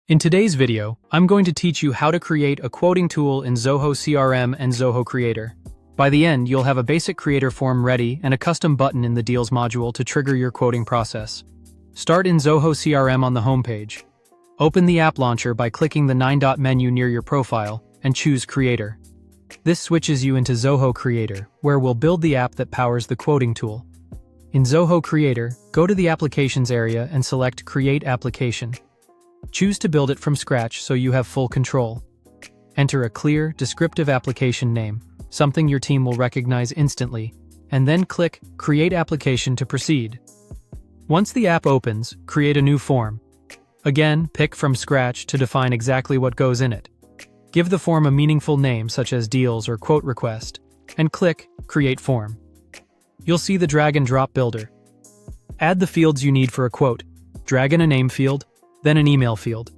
In today's video, I'm going to teach you how to create a quoting tool in Zoho CRM and Zoho Creator. By the end, you'll have a basic creator form ready and a custom button in the Deals module to trigger your quoting process. Start in Zoho CRM on the homepage. Open the app launcher by clicking the 9-dot menu near your profile and choose Creator. This switches you into Zoho Creator, where we'll build the app that powers the quoting tool. In Zoho Creator, go to the Applications area and select Create Application. Choose to build it from scratch so you have full control. Enter a clear, descriptive application name, something your team will recognize instantly, and then click Create Application to proceed. Once the app opens, create a new form. Again, pick from scratch to define exactly what goes in it. Give the form a meaningful name such as Deals or Quote Request, and click Create Form. You'll see the drag and drop builder. Add the fields you need for a quote. Drag in a name field, then an email field.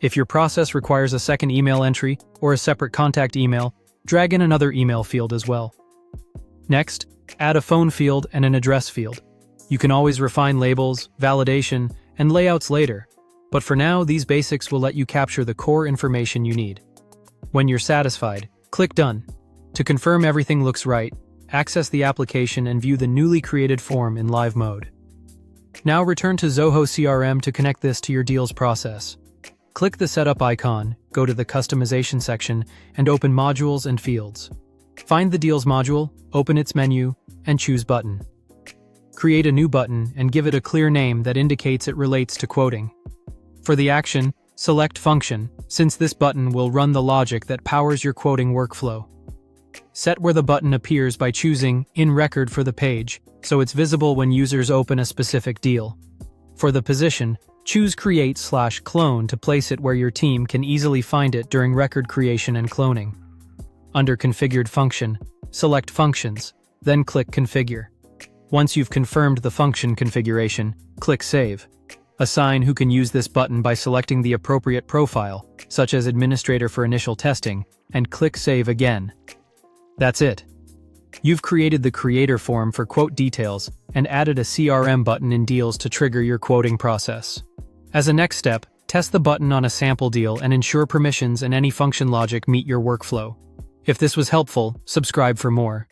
If your process requires a second email entry or a separate contact email, drag in another email field as well. Next, add a phone field and an address field. You can always refine labels, validation, and layouts later, but for now, these basics will let you capture the core information you need. When you're satisfied, click Done. To confirm everything looks right, access the application and view the newly created form in live mode. Now return to Zoho CRM to connect this to your Deals process. Click the Setup icon, go to the Customization section, and open Modules and Fields. Find the Deals module, open its menu, and choose Button. Create a new button and give it a clear name that indicates it relates to quoting. For the action, select Function, since this button will run the logic that powers your quoting workflow. Set where the button appears by choosing In Record for the page, so it's visible when users open a specific deal. For the position, choose Create/Clone to place it where your team can easily find it during record creation and cloning. Under Configured Function, select Functions, then click Configure. Once you've confirmed the function configuration, click Save. Assign who can use this button by selecting the appropriate profile, such as Administrator for initial testing, and click Save again. That's it. You've created the creator form for quote details and added a CRM button in Deals to trigger your quoting process. As a next step, test the button on a sample deal and ensure permissions and any function logic meet your workflow. If this was helpful, subscribe for more.